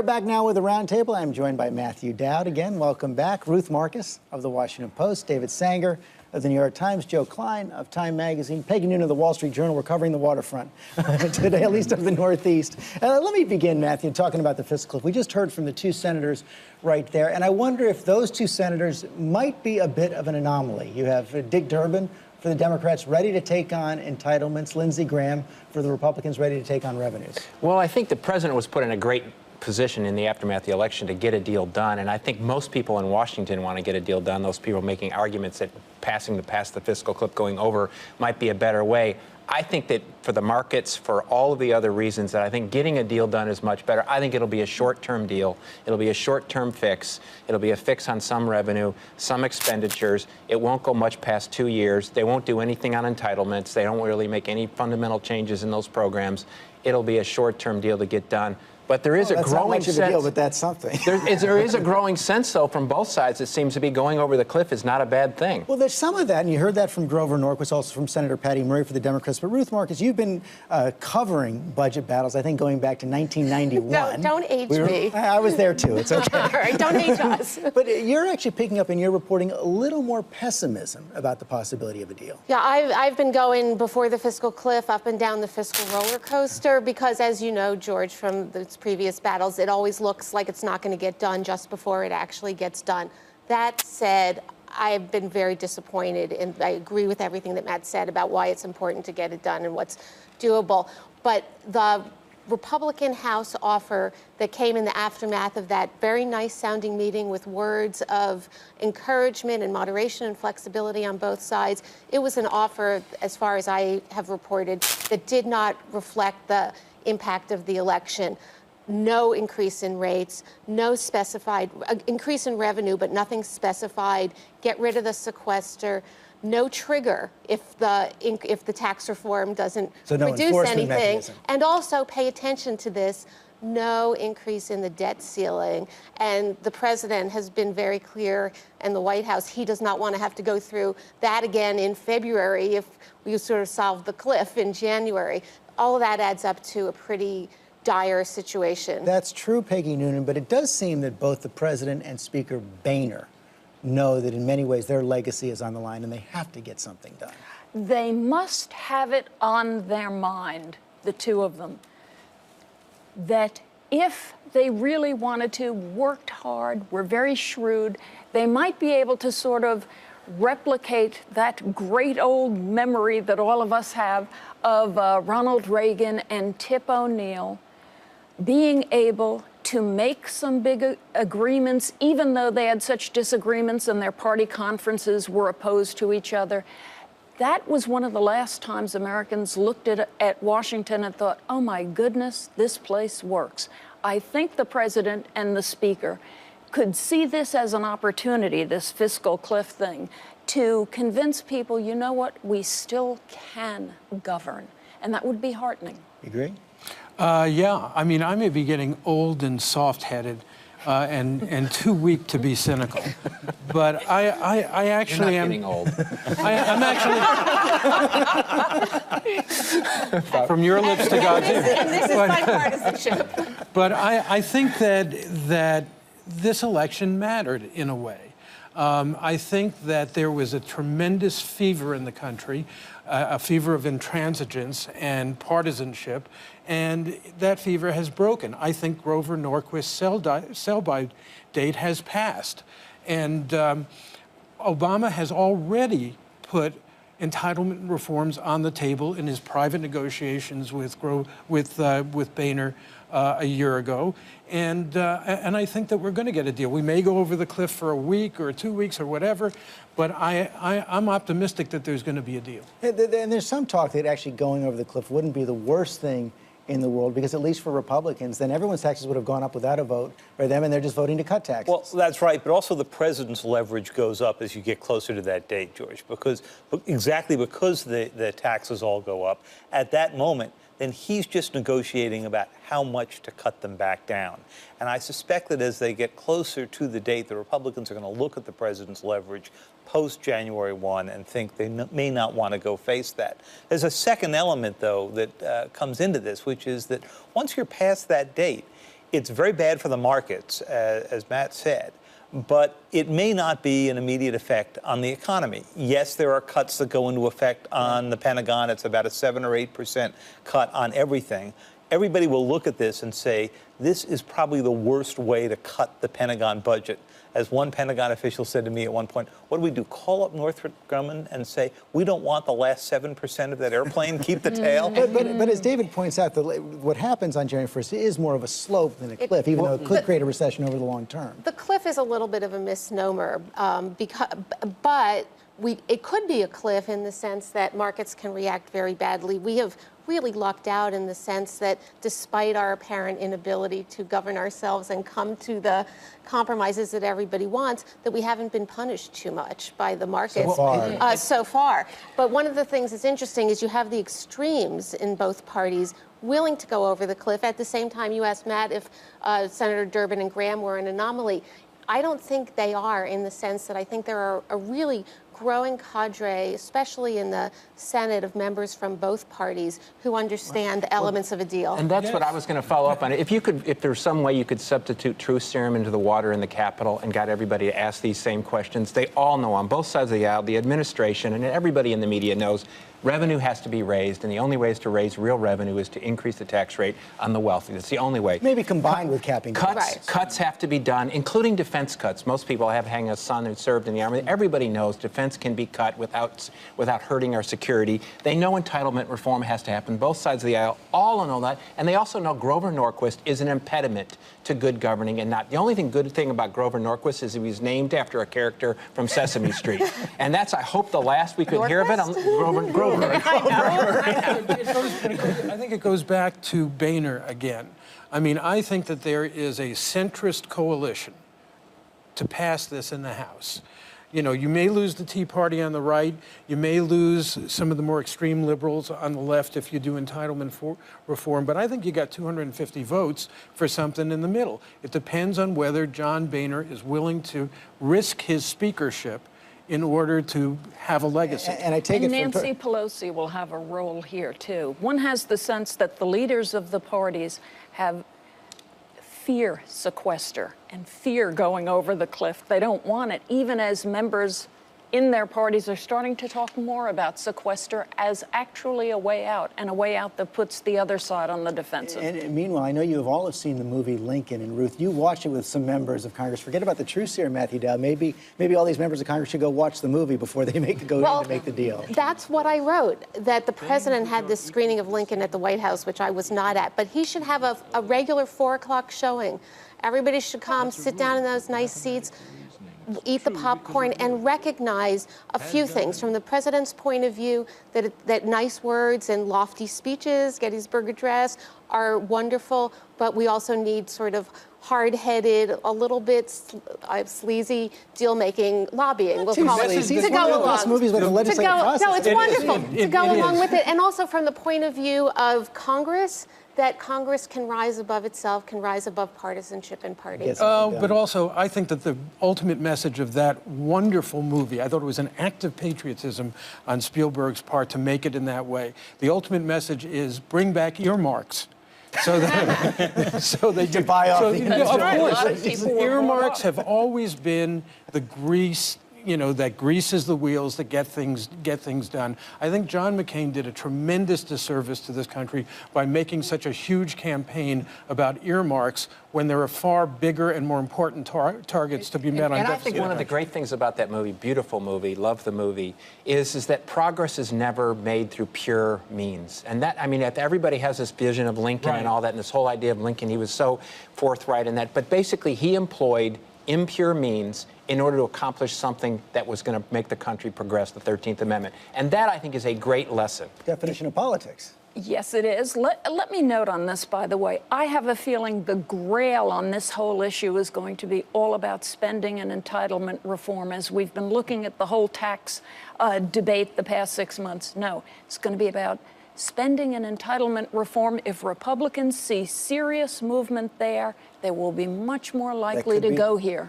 are back now with the Roundtable. I'm joined by Matthew Dowd again. Welcome back. Ruth Marcus of the Washington Post, David Sanger of the New York Times, Joe Klein of Time Magazine, Peggy Noonan of the Wall Street Journal. We're covering the waterfront today, at least of the Northeast. Let me begin, Matthew, talking about the fiscal cliff. We just heard from the two senators right there, and I wonder if those two senators might be a bit of an anomaly. You have Dick Durbin for the Democrats ready to take on entitlements, Lindsey Graham for the Republicans ready to take on revenues. Well, I think the president was put in a great position in the aftermath of the election to get a deal done, and I think most people in Washington want to get a deal done. Those people making arguments that past the fiscal cliff going over might be a better way. I think that for the markets, for all of the other reasons, that I think getting a deal done is much better. I think it'll be a short-term deal. It'll be a short-term fix. It'll be a fix on some revenue, some expenditures. It won't go much past 2 years. They won't do anything on entitlements. They don't really make any fundamental changes in those programs. It'll be a short-term deal to get done. But there is a growing sense. That's not much of a deal, but that's something. there is a growing sense, though, from both sides. It seems to be going over the cliff is not a bad thing. Well, there's some of that, and you heard that from Grover Norquist, also from Senator Patty Murray for the Democrats. But Ruth Marcus, you've been covering budget battles, I think, going back to 1991. No, don't age me. I was there, too. It's okay. All right, don't age us. But you're actually picking up in your reporting a little more pessimism about the possibility of a deal. Yeah, I've been going before the fiscal cliff, up and down the fiscal roller coaster, because, as you know, George, from the previous battles, it always looks like it's not going to get done just before it actually gets done. That said, I've been very disappointed, and I agree with everything that Matt said about why it's important to get it done and what's doable. But the Republican House offer that came in the aftermath of that very nice sounding meeting with words of encouragement and moderation and flexibility on both sides, it was an offer, as far as I have reported, that did not reflect the impact of the election. No increase in rates, no specified increase in revenue, but nothing specified. Get rid of the sequester. No trigger if the tax reform doesn't reduce anything. Mechanism. And also pay attention to this. No increase in the debt ceiling. And the president has been very clear, and the White House, he does not want to have to go through that again in February if we sort of solve the cliff in January. All of that adds up to a pretty dire situation. That's true, Peggy Noonan, but it does seem that both the president and Speaker Boehner know that in many ways their legacy is on the line and they have to get something done. They must have it on their mind, the two of them, that if they really wanted to, worked hard, were very shrewd, they might be able to sort of replicate that great old memory that all of us have of Ronald Reagan and Tip O'Neill being able to make some big agreements, even though they had such disagreements and their party conferences were opposed to each other. That was one of the last times Americans looked at Washington and thought, oh my goodness, this place works. I think the president and the speaker could see this as an opportunity, this fiscal cliff thing, to convince people, you know what, we still can govern. And that would be heartening. You agree? Yeah, I mean, I may be getting old and soft-headed and too weak to be cynical, but I actually am. You're not getting old. I'm actually from your lips to God's ears. And this is bipartisanship. But I think that this election mattered in a way. I think that there was a tremendous fever in the country, a fever of intransigence and partisanship, and that fever has broken. I think Grover Norquist's sell-by date has passed. And Obama has already put entitlement reforms on the table in his private negotiations with Boehner a year ago, and I think that we're going to get a deal. We may go over the cliff for a week or 2 weeks or whatever, but I'm optimistic that there's going to be a deal. And there's some talk that actually going over the cliff wouldn't be the worst thing in the world, because at least for Republicans, then everyone's taxes would have gone up without a vote by them, and they're just voting to cut taxes. Well, that's right, but also the president's leverage goes up as you get closer to that date, George, because the taxes all go up. At that moment, then he's just negotiating about how much to cut them back down. And I suspect that as they get closer to the date, the Republicans are going to look at the president's leverage post-January 1 and think they may not want to go face that. There's a second element, though, that comes into this, which is that once you're past that date, it's very bad for the markets, as Matt said, but it may not be an immediate effect on the economy. Yes, there are cuts that go into effect on the Pentagon. It's about a 7 or 8% cut on everything. Everybody will look at this and say, this is probably the worst way to cut the Pentagon budget. As one Pentagon official said to me at one point, what do we do? Call up Northrop Grumman and say, we don't want the last 7% of that airplane, keep the tail? But as David points out, what happens on January 1st is more of a slope than a cliff, even though it could create a recession over the long term. The cliff is a little bit of a misnomer, but it could be a cliff in the sense that markets can react very badly. We have really lucked out in the sense that despite our apparent inability to govern ourselves and come to the compromises that everybody wants, that we haven't been punished too much by the markets so far. But one of the things that's interesting is you have the extremes in both parties willing to go over the cliff. At the same time, you asked Matt if Senator Durbin and Graham were an anomaly. I don't think they are, in the sense that I think there are a really growing cadre, especially in the Senate, of members from both parties who understand the elements of a deal. And that's what I was going to follow up on. If there's some way you could substitute truth serum into the water in the Capitol and got everybody to ask these same questions, they all know on both sides of the aisle, the administration and everybody in the media knows revenue has to be raised, and the only ways to raise real revenue is to increase the tax rate on the wealthy. That's the only way. Maybe combined with capping. Cuts have to be done, including defense cuts. Most people have hang a son who served in the Army. Everybody knows defense can be cut without hurting our security. They know entitlement reform has to happen. Both sides of the aisle all know that, and they also know Grover Norquist is an impediment to good governing, and not the only good thing about Grover Norquist is he was named after a character from Sesame Street, and that's, I hope, the last we could hear of it on Grover. I think it goes back to Boehner again. I mean, I think that there is a centrist coalition to pass this in the House. You know, you may lose the Tea Party on the right. You may lose some of the more extreme liberals on the left if you do entitlement reform. But I think you got 250 votes for something in the middle. It depends on whether John Boehner is willing to risk his speakership in order to have a legacy. And I take and it Nancy Pelosi will have a role here, too. One has the sense that the leaders of the parties have fear sequester and fear going over the cliff. They don't want it, even as members in their parties are starting to talk more about sequester as actually a way out, and a way out that puts the other side on the defensive. And meanwhile, I know you have all have seen the movie Lincoln, and Ruth, you watched it with some members of Congress. Forget about the truth serum, Matthew Dowd. Maybe all these members of Congress should go watch the movie before they go in to make the deal. That's what I wrote, that the president had this screening of Lincoln at the White House, which I was not at, but he should have a regular 4 o'clock showing. Everybody should come, sit down in those nice seats, eat the popcorn, and recognize a few things. From the president's point of view, that nice words and lofty speeches, Gettysburg Address, are wonderful, but we also need sort of hard-headed, a little bit sleazy deal-making lobbying, we'll call it, to go along. Movies with the legislative process. No, it's wonderful to go along with it. And also from the point of view of Congress, that Congress can rise above itself, can rise above partisanship and parties. But also, I think that the ultimate message of that wonderful movie, I thought it was an act of patriotism on Spielberg's part to make it in that way. The ultimate message is bring back earmarks. So that to buy off of course, earmarks have always been the grease, you know, that greases the wheels that get things done. I think John McCain did a tremendous disservice to this country by making such a huge campaign about earmarks when there are far bigger and more important targets to be met on deficit. And I think one of the great things about that movie, beautiful movie, love the movie, is that progress is never made through pure means. And that, I mean, everybody has this vision of Lincoln and all that, and this whole idea of Lincoln, he was so forthright in that. But basically, he employed impure means in order to accomplish something that was going to make the country progress, the 13th Amendment. And that, I think, is a great lesson. Definition of politics. Yes, it is. Let me note on this, by the way. I have a feeling the grail on this whole issue is going to be all about spending and entitlement reform, as we've been looking at the whole tax debate the past 6 months. No, it's going to be about spending and entitlement reform. If Republicans see serious movement there, they will be much more likely to go here.